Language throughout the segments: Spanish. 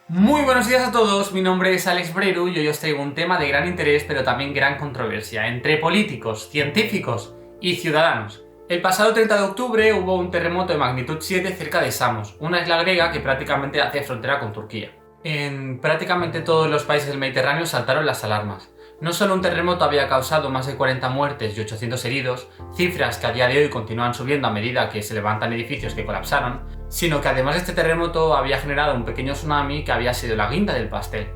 Muy buenos días a todos, mi nombre es Alex Breru y hoy os traigo un tema de gran interés pero también gran controversia entre políticos, científicos y ciudadanos. El pasado 30 de octubre hubo un terremoto de magnitud 7 cerca de Samos, una isla griega que prácticamente hace frontera con Turquía. En prácticamente todos los países del Mediterráneo saltaron las alarmas. No solo un terremoto había causado más de 40 muertes y 800 heridos, cifras que a día de hoy continúan subiendo a medida que se levantan edificios que colapsaron, sino que además de este terremoto había generado un pequeño tsunami que había sido la guinda del pastel.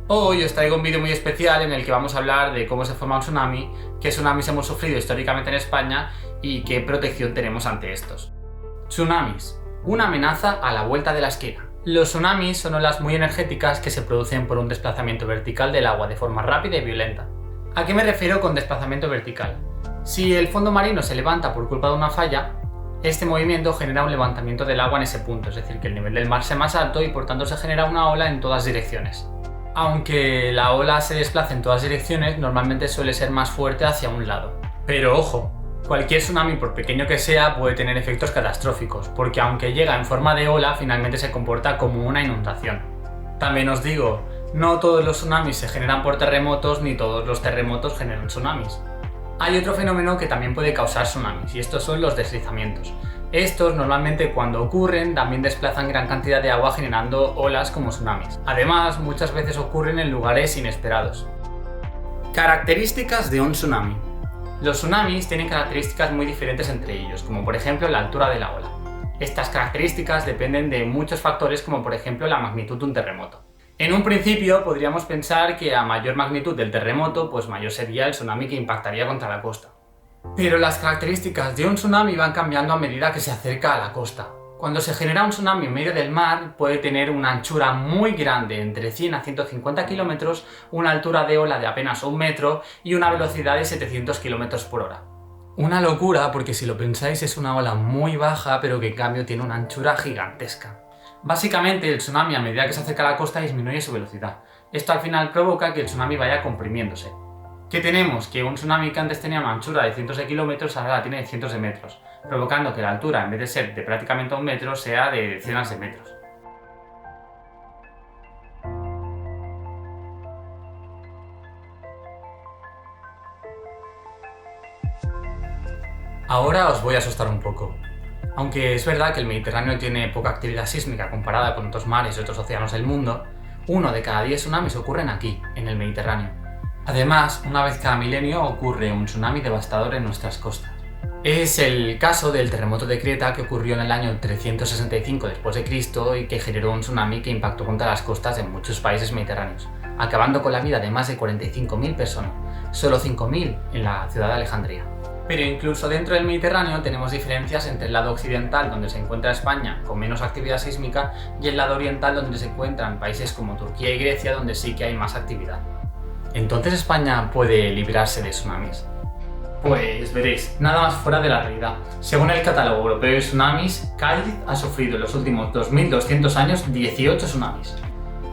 Hoy os traigo un vídeo muy especial en el que vamos a hablar de cómo se forma un tsunami, qué tsunamis hemos sufrido históricamente en España y qué protección tenemos ante estos. Tsunamis, una amenaza a la vuelta de la esquina. Los tsunamis son olas muy energéticas que se producen por un desplazamiento vertical del agua de forma rápida y violenta. ¿A qué me refiero con desplazamiento vertical? Si el fondo marino se levanta por culpa de una falla, este movimiento genera un levantamiento del agua en ese punto, es decir, que el nivel del mar sea más alto y por tanto se genera una ola en todas direcciones. Aunque la ola se desplace en todas direcciones, normalmente suele ser más fuerte hacia un lado. Pero ojo, cualquier tsunami, por pequeño que sea, puede tener efectos catastróficos, porque aunque llega en forma de ola, finalmente se comporta como una inundación. También os digo, no todos los tsunamis se generan por terremotos, ni todos los terremotos generan tsunamis. Hay otro fenómeno que también puede causar tsunamis, y estos son los deslizamientos. Estos normalmente cuando ocurren también desplazan gran cantidad de agua generando olas como tsunamis. Además, muchas veces ocurren en lugares inesperados. Características de un tsunami. Los tsunamis tienen características muy diferentes entre ellos, como por ejemplo la altura de la ola. Estas características dependen de muchos factores como por ejemplo la magnitud de un terremoto. En un principio podríamos pensar que a mayor magnitud del terremoto, pues mayor sería el tsunami que impactaría contra la costa. Pero las características de un tsunami van cambiando a medida que se acerca a la costa. Cuando se genera un tsunami en medio del mar, puede tener una anchura muy grande, entre 100 a 150 kilómetros, una altura de ola de apenas 1 metro y una velocidad de 700 kilómetros por hora. Una locura porque si lo pensáis es una ola muy baja pero que en cambio tiene una anchura gigantesca. Básicamente el tsunami a medida que se acerca a la costa disminuye su velocidad. Esto al final provoca que el tsunami vaya comprimiéndose. ¿Qué tenemos? Que un tsunami que antes tenía una anchura de cientos de kilómetros ahora la tiene de cientos de metros, provocando que la altura en vez de ser de prácticamente 1 metro sea de decenas de metros. Ahora os voy a asustar un poco. Aunque es verdad que el Mediterráneo tiene poca actividad sísmica comparada con otros mares y otros océanos del mundo, 1 de cada 10 tsunamis ocurren aquí, en el Mediterráneo. Además, una vez cada milenio ocurre un tsunami devastador en nuestras costas. Es el caso del terremoto de Creta que ocurrió en el año 365 después de Cristo y que generó un tsunami que impactó contra las costas de muchos países mediterráneos, acabando con la vida de más de 45.000 personas, solo 5.000 en la ciudad de Alejandría. Pero incluso dentro del Mediterráneo tenemos diferencias entre el lado occidental, donde se encuentra España con menos actividad sísmica, y el lado oriental, donde se encuentran países como Turquía y Grecia, donde sí que hay más actividad. ¿Entonces España puede librarse de tsunamis? Pues veréis, nada más fuera de la realidad. Según el catálogo europeo de tsunamis, Cádiz ha sufrido en los últimos 2.200 años 18 tsunamis.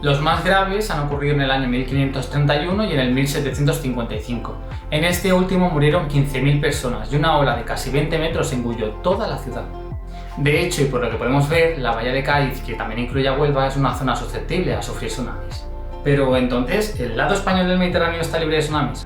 Los más graves han ocurrido en el año 1531 y en el 1755. En este último murieron 15.000 personas y una ola de casi 20 metros engulló toda la ciudad. De hecho, y por lo que podemos ver, la bahía de Cádiz, que también incluye a Huelva, es una zona susceptible a sufrir tsunamis. Pero entonces, ¿el lado español del Mediterráneo está libre de tsunamis?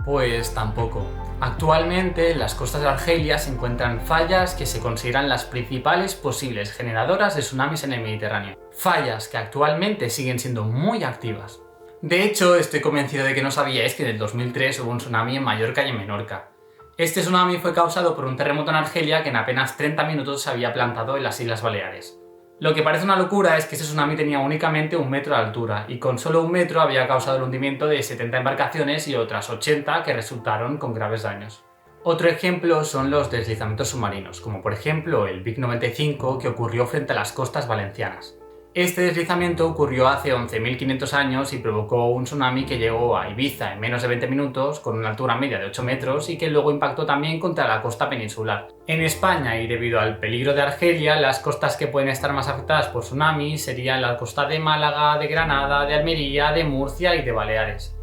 Pues tampoco. Actualmente, en las costas de Argelia se encuentran fallas que se consideran las principales posibles generadoras de tsunamis en el Mediterráneo. Fallas que actualmente siguen siendo muy activas. De hecho, estoy convencido de que no sabíais que en el 2003 hubo un tsunami en Mallorca y en Menorca. Este tsunami fue causado por un terremoto en Argelia que en apenas 30 minutos se había plantado en las Islas Baleares. Lo que parece una locura es que ese tsunami tenía únicamente 1 metro de altura y con solo 1 metro había causado el hundimiento de 70 embarcaciones y otras 80 que resultaron con graves daños. Otro ejemplo son los deslizamientos submarinos, como por ejemplo el Vic 95 que ocurrió frente a las costas valencianas. Este deslizamiento ocurrió hace 11.500 años y provocó un tsunami que llegó a Ibiza en menos de 20 minutos con una altura media de 8 metros y que luego impactó también contra la costa peninsular. En España, y debido al peligro de Argelia, las costas que pueden estar más afectadas por tsunamis serían la costa de Málaga, de Granada, de Almería, de Murcia y de Baleares.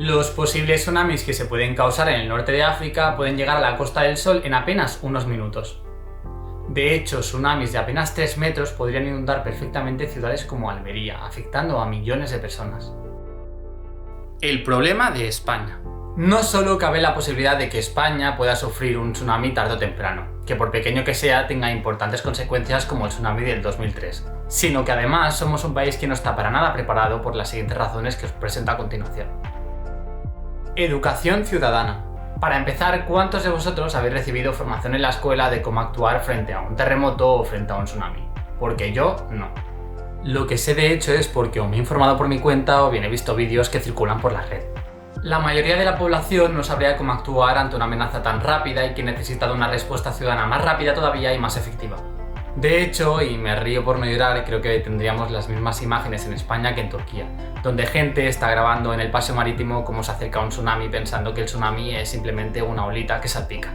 Los posibles tsunamis que se pueden causar en el norte de África pueden llegar a la Costa del Sol en apenas unos minutos. De hecho, tsunamis de apenas 3 metros podrían inundar perfectamente ciudades como Almería, afectando a millones de personas. El problema de España. No solo cabe la posibilidad de que España pueda sufrir un tsunami tarde o temprano, que por pequeño que sea tenga importantes consecuencias como el tsunami del 2003, sino que además somos un país que no está para nada preparado por las siguientes razones que os presento a continuación. Educación ciudadana. Para empezar, ¿cuántos de vosotros habéis recibido formación en la escuela de cómo actuar frente a un terremoto o frente a un tsunami? Porque yo no. Lo que sé de hecho es porque o me he informado por mi cuenta o bien he visto vídeos que circulan por la red. La mayoría de la población no sabría cómo actuar ante una amenaza tan rápida y que necesita de una respuesta ciudadana más rápida todavía y más efectiva. De hecho, y me río por no llorar, creo que tendríamos las mismas imágenes en España que en Turquía, donde gente está grabando en el paseo marítimo cómo se acerca un tsunami pensando que el tsunami es simplemente una olita que salpica.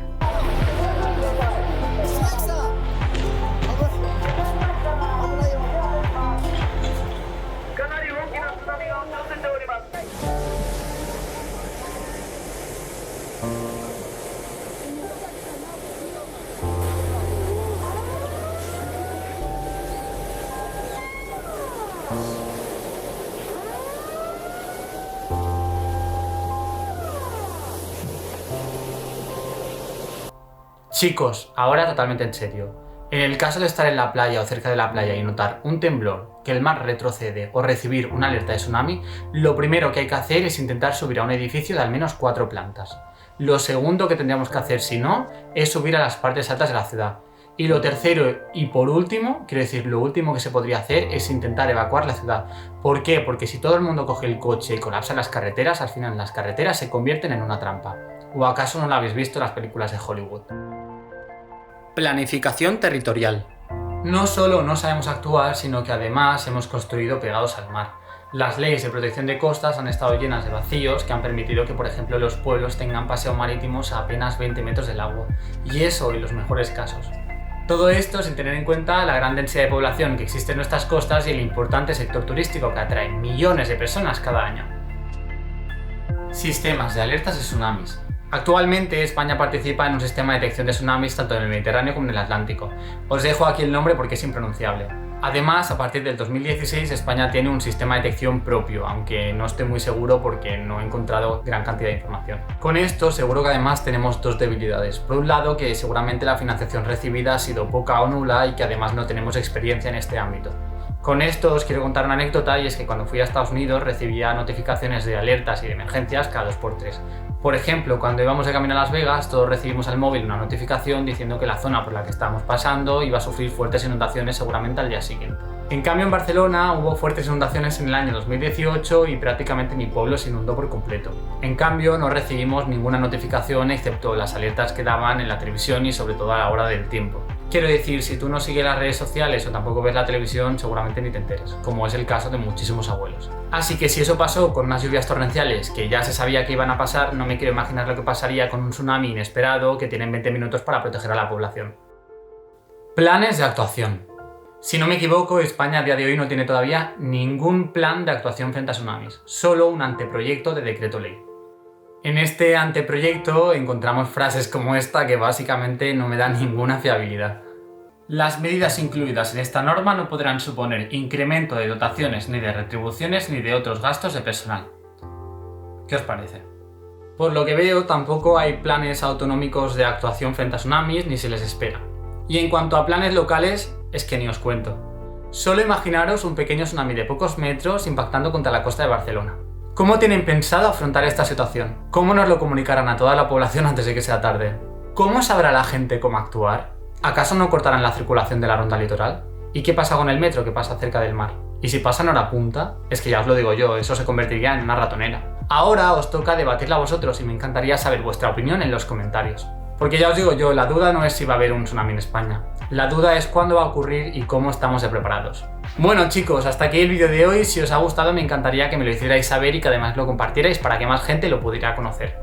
Chicos, ahora totalmente en serio. En el caso de estar en la playa o cerca de la playa y notar un temblor, que el mar retrocede o recibir una alerta de tsunami, lo primero que hay que hacer es intentar subir a un edificio de al menos 4 plantas. Lo segundo que tendríamos que hacer, si no, es subir a las partes altas de la ciudad. Y lo tercero y por último, quiero decir, lo último que se podría hacer es intentar evacuar la ciudad. ¿Por qué? Porque si todo el mundo coge el coche y colapsa las carreteras, al final las carreteras se convierten en una trampa. ¿O acaso no lo habéis visto en las películas de Hollywood? Planificación territorial. No solo no sabemos actuar, sino que además hemos construido pegados al mar. Las leyes de protección de costas han estado llenas de vacíos que han permitido que, por ejemplo, los pueblos tengan paseos marítimos a apenas 20 metros del agua. Y eso en los mejores casos. Todo esto sin tener en cuenta la gran densidad de población que existe en nuestras costas y el importante sector turístico que atrae millones de personas cada año. Sistemas de alertas de tsunamis. Actualmente España participa en un sistema de detección de tsunamis tanto en el Mediterráneo como en el Atlántico. Os dejo aquí el nombre porque es impronunciable. Además, a partir del 2016 España tiene un sistema de detección propio, aunque no estoy muy seguro porque no he encontrado gran cantidad de información. Con esto seguro que además tenemos dos debilidades. Por un lado, que seguramente la financiación recibida ha sido poca o nula y que además no tenemos experiencia en este ámbito. Con esto os quiero contar una anécdota y es que cuando fui a Estados Unidos recibía notificaciones de alertas y de emergencias cada 2x3. Por ejemplo, cuando íbamos de camino a Las Vegas, todos recibimos al móvil una notificación diciendo que la zona por la que estábamos pasando iba a sufrir fuertes inundaciones seguramente al día siguiente. En cambio, en Barcelona hubo fuertes inundaciones en el año 2018 y prácticamente mi pueblo se inundó por completo. En cambio, no recibimos ninguna notificación excepto las alertas que daban en la televisión y sobre todo a la hora del tiempo. Quiero decir, si tú no sigues las redes sociales o tampoco ves la televisión, seguramente ni te enteres, como es el caso de muchísimos abuelos. Así que si eso pasó con unas lluvias torrenciales que ya se sabía que iban a pasar, no me quiero imaginar lo que pasaría con un tsunami inesperado que tienen 20 minutos para proteger a la población. Planes de actuación. Si no me equivoco, España a día de hoy no tiene todavía ningún plan de actuación frente a tsunamis, solo un anteproyecto de decreto ley. En este anteproyecto encontramos frases como esta que básicamente no me dan ninguna fiabilidad. Las medidas incluidas en esta norma no podrán suponer incremento de dotaciones ni de retribuciones ni de otros gastos de personal. ¿Qué os parece? Por lo que veo, tampoco hay planes autonómicos de actuación frente a tsunamis ni se les espera. Y en cuanto a planes locales, es que ni os cuento. Solo imaginaros un pequeño tsunami de pocos metros impactando contra la costa de Barcelona. ¿Cómo tienen pensado afrontar esta situación? ¿Cómo nos lo comunicarán a toda la población antes de que sea tarde? ¿Cómo sabrá la gente cómo actuar? ¿Acaso no cortarán la circulación de la ronda litoral? ¿Y qué pasa con el metro que pasa cerca del mar? ¿Y si pasa en hora punta? Es que ya os lo digo yo, eso se convertiría en una ratonera. Ahora os toca debatirla a vosotros y me encantaría saber vuestra opinión en los comentarios. Porque ya os digo yo, la duda no es si va a haber un tsunami en España. La duda es cuándo va a ocurrir y cómo estamos de preparados. Bueno chicos, hasta aquí el vídeo de hoy. Si os ha gustado me encantaría que me lo hicierais saber y que además lo compartierais para que más gente lo pudiera conocer.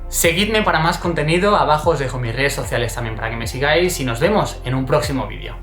Seguidme para más contenido, abajo os dejo mis redes sociales también para que me sigáis y nos vemos en un próximo vídeo.